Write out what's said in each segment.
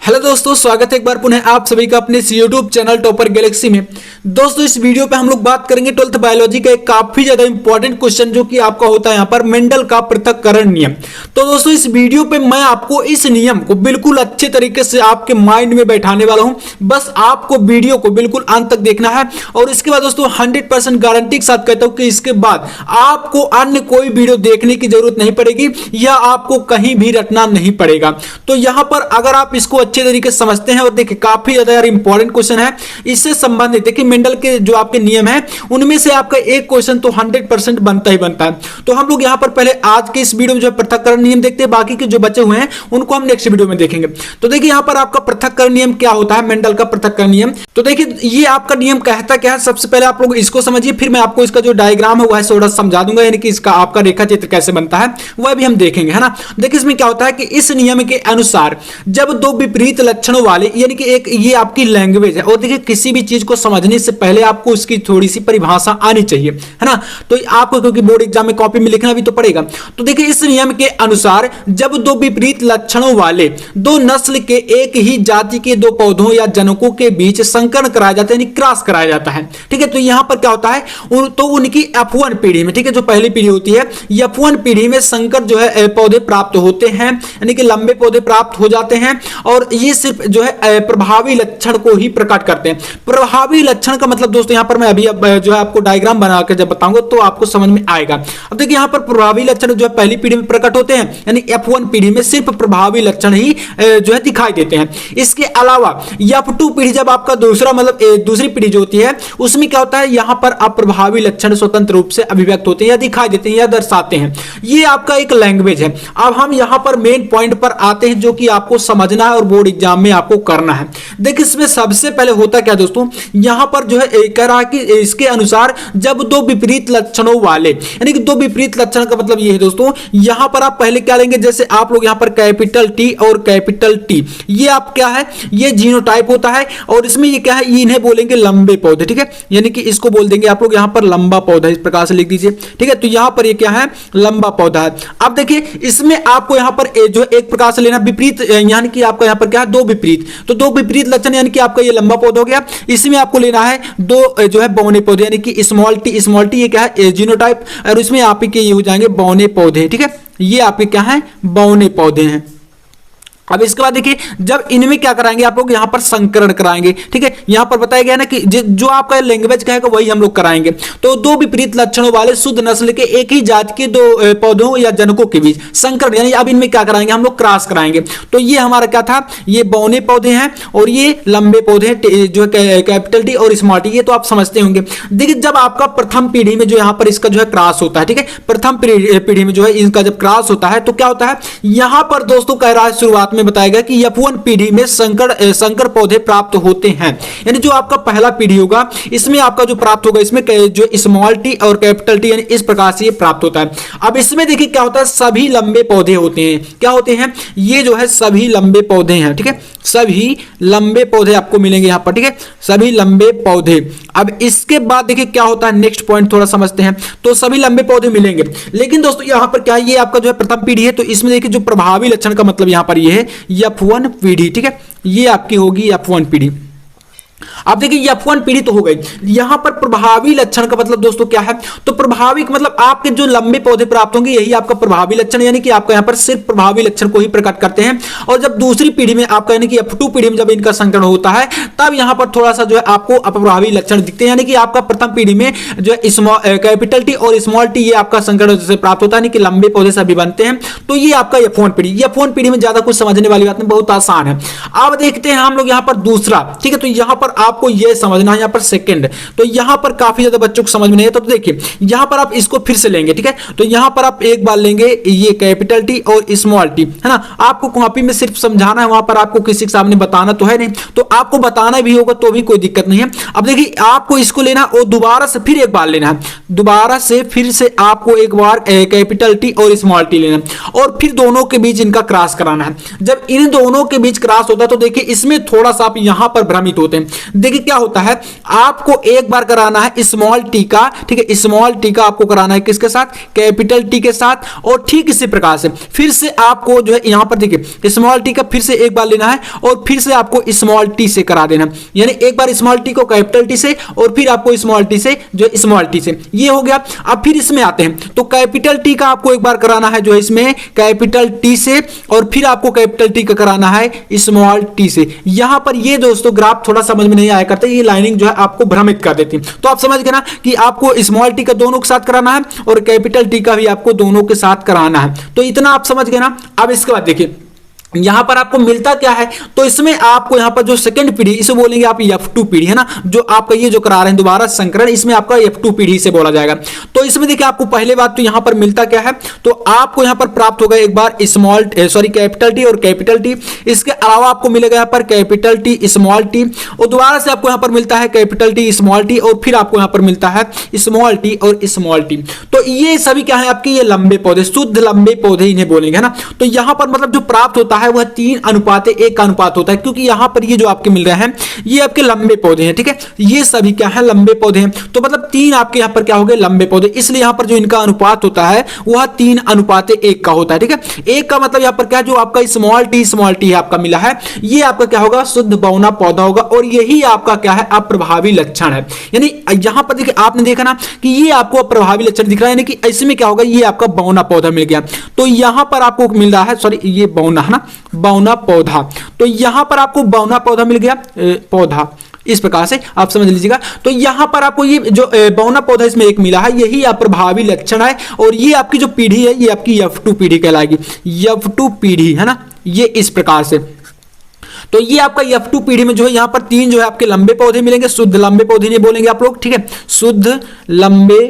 Hello दोस्तों, स्वागत है एक बार पुनः आप सभी का अपने इस यूट्यूब चैनल टॉपर गैलेक्सी में। दोस्तों इस वीडियो पे हम लोग बात करेंगे 12th बायोलॉजी का एक काफी ज्यादा इंपॉर्टेंट क्वेश्चन जो कि आपका होता है यहाँ पर मेंडल का पृथक्करण नियम। तो दोस्तों इस वीडियो पे मैं आपको इस नियम को बिल्कुल अच्छे तरीके से आपके माइंड में बैठाने वाला हूं। बस आपको वीडियो को बिल्कुल अंत तक देखना है और इसके बाद दोस्तों 100% गारंटी के साथ कहता हूं कि इसके बाद आपको अन्य कोई वीडियो देखने की जरूरत नहीं पड़ेगी या आपको कहीं भी रटना नहीं पड़ेगा। तो यहां पर अगर आप इसको अच्छे तरीके से समझते हैं और देखिए काफी ज्यादा यार इंपॉर्टेंट क्वेश्चन है, इससे संबंधित देखिए मेंडल के जो आपके नियम है उनमें से आपका एक क्वेश्चन तो 100% बनता ही बनता है। तो हम लोग यहां पर पहले आज के इस वीडियो में जो पृथक्करण नियम देखते हैं, बाकी के जो बचे हुए हैं उनको हम नेक्स्ट वीडियो में देखेंगे। तो देखिए यहां पर आपका पृथक्करण नियम क्या होता है, मेंडल का पृथक्करण नियम। तो देखिए ये आपका नियम कहता क्या है, सबसे पहले आप लोग इसको समझिए, फिर मैं आपको इसका जो डायग्राम है वह थोड़ा समझा दूंगा, यानी कि इसका आपका रेखा चित्र कैसे बनता है वह भी हम देखेंगे, है ना। देखिए इसमें क्या होता है कि इस नियम के अनुसार जब दो विपरीत लक्षणों वाले, यानी कि एक ये आपकी लैंग्वेज है और देखिए किसी भी चीज को समझने से पहले आपको उसकी थोड़ी सी परिभाषा आनी चाहिए, है ना। तो आपको क्योंकि बोर्ड एग्जाम में कॉपी में लिखना भी तो पड़ेगा। तो देखिए इस नियम के अनुसार जब दो विपरीत लक्षणों वाले दो नस्ल के एक ही जाति के दो पौधों या जनकों के बीच संकरण कराया जाता है, यानी क्रॉस कराया जाता है, ठीक है। तो यहां पर क्या होता है, तो उनकी F1 पीढ़ी में, ठीक है, जो पहली पीढ़ी होती है F1 पीढ़ी में संकर जो है पौधे प्राप्त होते हैं, यानी कि लंबे पौधे प्राप्त हो जाते हैं। और ये सिर्फ जो है प्रभावी लक्षण को ही प्रकट करते हैं। प्रभावी लक्षण का मतलब दोस्तों यहां पर मैं अभी जो है आपको डायग्राम बनाकर जब बताऊंगा तो आपको समझ में आएगा। अब देखिए यहां पर प्रभावी लक्षण जो है पहली पीढ़ी में प्रकट होते हैं, यानी F1 पीढ़ी में सिर्फ प्रभावी लक्षण ही जो है दिखाई देते हैं। इसके अलावा F2 पीढ़ी जब आपका दूसरा मतलब दूसरी पीढ़ी जो होती है उसमें क्या होता है, यहां पर अप्रभावी लक्षण स्वतंत्र रूप से अभिव्यक्त होते हैं या दिखाई देते हैं या दर्शाते हैं। ये आपका एक लैंग्वेज है। अब हम यहां पर मेन पॉइंट पर आते हैं जो कि आपको समझना है और बोर्ड एग्जाम में आपको करना है। देखिए इसमें सबसे पहले होता क्या दोस्तों, यहां पर जो है कह रहा है कि इसके अनुसार जब दो विपरीत लक्षणों वाले, यानी कि दो विपरीत लक्षण का मतलब ये है दोस्तों, यहां पर आप पहले क्या लेंगे, जैसे आप लोग यहां पर कैपिटल टी और कैपिटल टी, ये आप क्या है, ये जीनोटाइप होता है और इसमें ये क्या है, इन्हें बोलेंगे लंबे पौधे, ठीक है, यानी कि इसको बोल देंगे आप लोग यहां पर लंबा पौधा, इस प्रकार से लिख दीजिए, ठीक है। तो यहां पर ये क्या है, लंबा पौधा है। अब देखिए इसमें आपको यहां पर जो एक प्रकार से लेना विपरीत, यानी कि आपका यहां पर क्या है, दो विपरीत, तो दो विपरीत लक्षण, यानी कि आपका ये लंबा पौधा हो गया। इसमें आपको लेना है दो जो है बौने पौधे, यानी कि स्मॉल टी ये क्या है, जीनोटाइप, और इसमें आपके ये हो जाएंगे बौने पौधे, ठीक है। ये आपके क्या है, बौने पौधे हैं। अब इसके बाद देखिए जब इनमें क्या कराएंगे आप लोग, यहां पर संकरण कराएंगे, ठीक है। यहां पर बताया गया ना कि जो आपका लैंग्वेज कहेगा वही हम लोग कराएंगे। तो दो विपरीत लक्षणों वाले शुद्ध नस्ल के एक ही जाति के दो पौधों या जनकों के बीच संकरण, यानी अब इनमें क्या कराएंगे, हम लोग क्रॉस कराएंगे। तो ये हमारा क्या था, ये बौने पौधे हैं और ये लंबे पौधे जो है कैपिटल टी और स्मॉल टी, ये तो आप समझते होंगे। देखिए जब आपका प्रथम पीढ़ी में जो यहाँ पर इसका जो है क्रॉस होता है, ठीक है, प्रथम पीढ़ी में जो है इनका जब क्रॉस होता है तो क्या होता है, यहां पर दोस्तों कह रहा है शुरुआत में बताया गया कि F1 पीढ़ी में संकर पौधे प्राप्त होते हैं, यानी जो आपका पहला पीढ़ी होगा इसमें आपका जो प्राप्त होगा, इसमें जो स्मॉल टी और कैपिटल टी, यानी इस प्रकार से ये प्राप्त होता है। अब इसमें देखिए क्या होता है, सभी लंबे पौधे होते हैं। क्या होते हैं, ये जो है सभी लंबे पौधे हैं, ठीक है, सभी लंबे पौधे आपको मिलेंगे यहां पर, ठीक है, सभी लंबे पौधे। अब इसके बाद देखिए क्या होता है, नेक्स्ट पॉइंट थोड़ा समझते हैं। तो सभी लंबे पौधे मिलेंगे, लेकिन दोस्तों यहां पर क्या, ये आपका जो है प्रथम पीढ़ी है, तो इसमें देखिए जो प्रभावी लक्षण का मतलब यहां पर ये है F1 पीढ़ी, ठीक है, ये आपकी होगी F1 पीढ़ी। अब देखिए F1 पीढ़ी तो हो गई। यहां पर प्रभावी लक्षण का मतलब दोस्तों क्या है, तो प्रभावी मतलब आपके जो लंबे पौधे प्राप्त होंगे यही आपका प्रभावी लक्षण, यानी कि आपका यहां पर सिर्फ प्रभावी लक्षण को ही प्रकट करते हैं। और जब दूसरी पीढ़ी में आपका यानी कि F2 पीढ़ी में जब इनका संकरण होता है तब यहां पर थोड़ा सा जो है आपको अप्रभावी लक्षण दिखते हैं, यानी कि आपका प्रथम पीढ़ी में जो है कैपिटल टी और स्मॉल टी ये आपका संकरण से प्राप्त होता है, यानी कि लंबे पौधे से अभी बनते हैं। तो ये आपका F1 पीढ़ी में ज्यादा कुछ समझने वाली बात नहीं, बहुत आसान है। अब देखते हैं हम लोग यहां पर दूसरा, ठीक है, तो यहां पर आपको ये समझना है यहां पर सेकंड, तो यहां पर काफी ज्यादा बच्चों को समझ में नहीं है। तो देखिए यहां पर आप इसको फिर से लेंगे, ठीक है, तो यहां पर आप एक बार लेंगे ये कैपिटल टी और स्मॉल टी, है ना। आपको कॉपी में सिर्फ समझाना है, वहां पर आपको किसी के सामने बताना तो है नहीं, तो आपको बताना भी होगा तो भी कोई दिक्कत नहीं है। अब देखिए आपको इसको लेना और दोबारा से फिर एक बार लेना है, दोबारा से फिर से आपको एक बार कैपिटल टी और स्मॉल टी लेना और फिर दोनों के बीच इनका क्रॉस कराना है। जब इन दोनों के बीच क्रॉस होता है तो देखिए इसमें थोड़ा सा आप यहां पर भ्रमित होते हैं, देखिए क्या होता है, आपको एक बार कराना है स्मॉल टी का, ठीक है, स्मॉल टी का आपको कराना है किसके साथ, कैपिटल टी के साथ, और ठीक इसी प्रकार से फिर से आपको जो है यहां पर देखिए स्मॉल टी का फिर से एक बार लेना है और फिर से आपको स्मॉल टी से करा देना, यानी एक बार स्मॉल टी को कैपिटल टी से और फिर आपको स्मॉल टी से जो स्मॉल टी से, ये हो गया। अब फिर इसमें आते हैं तो कैपिटल टी का आपको एक बार कराना है जो है इसमें कैपिटल टी से और फिर आपको कैपिटल टी का कराना है स्मॉल टी से। यहां पर ये दोस्तों ग्राफ थोड़ा समझ में नहीं आया करता, ये लाइनिंग जो है आपको भ्रमित कर देती है। तो आप समझ गए ना कि आपको स्मॉल टी का दोनों के साथ कराना है और कैपिटल टी का भी आपको दोनों के साथ कराना है। तो इतना आप समझ गए ना। अब इसके बाद देखिए यहां पर आपको मिलता क्या है, तो इसमें आपको यहां पर जो सेकंड पीढ़ी इसे बोलेंगे आप F2 पीढ़ी, है ना, जो आपका ये जो करा रहे हैं दोबारा संकरण, इसमें आपका F2 पीढ़ी से बोला जाएगा। तो इसमें देखिए आपको पहले बात तो यहां पर मिलता क्या है, तो आपको यहां पर प्राप्त होगा एक बार कैपिटल टी और कैपिटल टी, इसके अलावा आपको मिलेगा यहां पर कैपिटल टी स्मॉल टी, और दोबारा से आपको यहां पर मिलता है कैपिटल टी स्मॉल टी, और फिर आपको यहां पर मिलता है स्मॉल टी और स्मॉल टी। तो ये सभी क्या है आपके, ये लंबे पौधे, शुद्ध लंबे पौधे इन्हें बोलेंगे, है ना। तो यहां पर मतलब जो प्राप्त होता है वह 3:1 का अनुपात होता है, क्योंकि यहां पर ये जो आपके मिल रहे हैं ये आपके लंबे पौधे हैं, ठीक है, ये सभी क्या है लंबे पौधे हैं। तो मतलब 3 आपके यहां पर क्या हो गए लंबे पौधे, इसलिए यहां पर जो इनका अनुपात होता है वह 3:1 का होता है, ठीक है। एक का मतलब यहां पर क्या, जो आपका स्मॉल टी है आपका मिला है, ये आपका क्या होगा शुद्ध बौना पौधा होगा, और यही आपका क्या है अप्रभावी लक्षण है। यानी यहां पर देखिए आपने देखा ना कि ये आपको अप्रभावी लक्षण दिख रहा है, यानी कि इसमें क्या होगा, ये आपका बौना पौधा मिल गया। तो यहां पर आपको मिल रहा है, सॉरी ये बौना है ना, बौना पौधा, तो यहां पर आपको बौना पौधा मिल गया, पौधा इस प्रकार से आप समझ लीजिएगा। तो यहां पर आपको ये जो बौना पौधा इसमें एक मिला है, यही अप्रभावी लक्षण है, और ये आपकी जो पीढ़ी है ये आपकी F2 पीढ़ी कहलाएगी, F2 पीढ़ी, है ना, ये इस प्रकार से। तो ये आपका F2 पीढ़ी में जो है यहां पर 3 जो है आपके लंबे पौधे मिलेंगे, शुद्ध लंबे पौधे नहीं बोलेंगे आप लोग, ठीक है, शुद्ध लंबे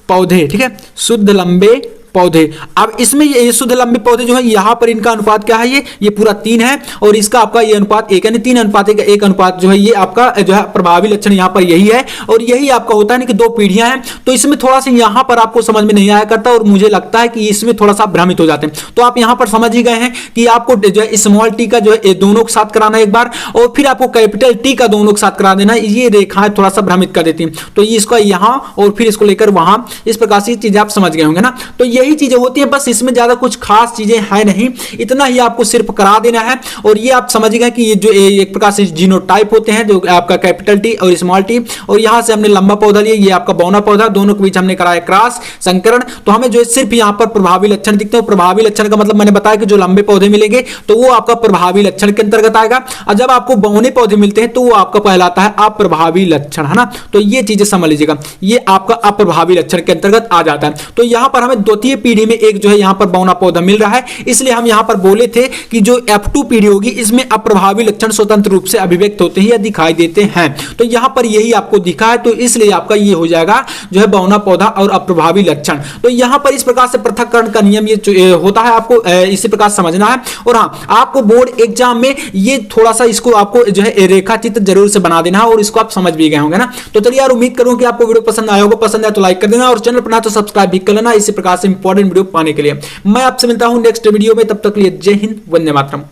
पौधे, ठीक है, शुद्ध लंबे पौधे। अब इसमें ये शुद्ध लंबे पौधे जो है यहां पर इनका अनुपात क्या है, ये पूरा 3 है, और इसका आपका ये अनुपात 1, यानी 3:1 अनुपात जो है ये आपका जो है प्रभावी लक्षण यहां पर यही है, और यही आपका होता है ना कि 2 पीढ़ियां हैं। तो इसमें थोड़ा सा यहां पर आपको समझ में नहीं आया करता, और मुझे लगता है कि इसमें थोड़ा सा भ्रमित हो जाते हैं। तो आप यहां पर समझ ही गए हैं कि आपको जो है स्मॉल टी का जो है दोनों के साथ कराना एक बार, और फिर आपको कैपिटल टी का दोनों के साथ करा देना। ये रेखाएं थोड़ा सा भ्रमित कर देती हैं, तो इसको यहां और फिर इसको लेकर वहां, इस प्रकार से चीजें आप समझ गए होंगे ना। तो यही चीजें होती है, बस इसमें ज्यादा कुछ खास चीजें है नहीं, इतना ही आपको सिर्फ करा देना है। और ये आप समझ गए कि ये जो एक प्रकार से जीनोटाइप होते हैं, जो आपका कैपिटल टी और स्मॉल टी, और यहां से हमने लंबा पौधा लिया, ये आपका बौना पौधा, दोनों के बीच हमने कराया क्रॉस संकरण। तो हमें जो है सिर्फ यहां पर प्रभावी लक्षण दिखते हैं। प्रभावी लक्षण का मतलब मैंने बताया कि जो लंबे पौधे मिलेंगे तो वो आपका प्रभावी लक्षण के अंतर्गत आएगा, और जब आपको बौने पौधे मिलते हैं तो वो आपका कहलाता है अप्रभावी लक्षण, है ना। तो ये चीजें समझ लीजिएगा, ये आपका अप्रभावी लक्षण के अंतर्गत आ जाता है। तो यहां पर हमें द्वितीय पीढ़ी में एक जो है यहां पर बौना पौधा मिल रहा है, इसलिए हम यहां पर बोले थे कि जो F2 पीढ़ी होगी इसमें अप्रभावी लक्षण स्वतंत्र रूप से अभिव्यक्त होते हैं या दिखाई देते हैं। तो यहां पर यही आपको दिखा है, तो इसलिए आपका ये हो जाएगा जो है बौना पौधा और अप्रभावी लक्षण। तो यहां पर इस प्रकार से पृथक्करण का नियम ये होता है, आपको इसी प्रकार समझना है। और हां, आपको बोर्ड एग्जाम में ये थोड़ा सा इसको आपको जो है रेखा चित्र जरूर से बना देना है, और इसको आप समझ भी गए होंगे ना। तो चलिए यार, उम्मीद करूं कि आपको वीडियो पसंद आया होगा, पसंद आया तो लाइक कर देना, और चैनल पर ना तो सब्सक्राइब भी कर लेना, इसी प्रकार से इंपॉर्टेंट वीडियो पाने के लिए। मैं आपसे मिलता हूं नेक्स्ट वीडियो में, तब तक के लिए जय हिंद, वंदे मातरम।